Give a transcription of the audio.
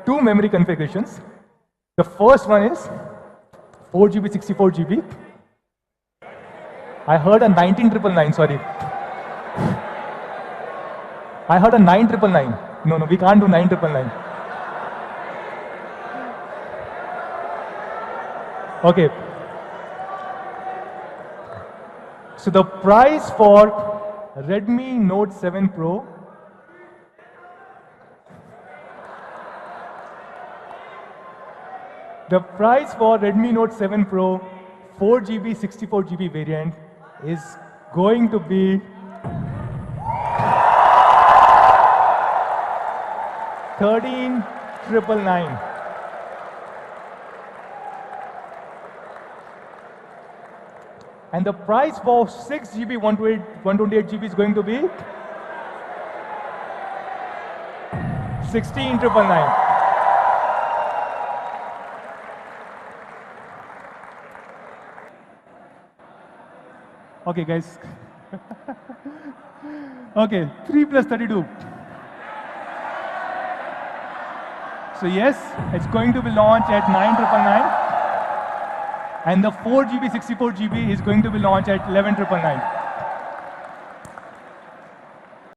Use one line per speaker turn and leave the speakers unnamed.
two memory configurations. The first one is 4GB, 64GB. I heard a 19999, sorry. I heard a 9999. No, we can't do 9999. Okay. So the price for Redmi Note 7 Pro The price for Redmi Note 7 Pro 4GB, 64GB variant is going to be 13,999. And the price for 6GB, 128GB is going to be 16,999. Okay, guys. Okay, 3 plus 32. So yes, it's going to be launched at 9,999. And the 4GB, 64GB is going to be launched at 11,999.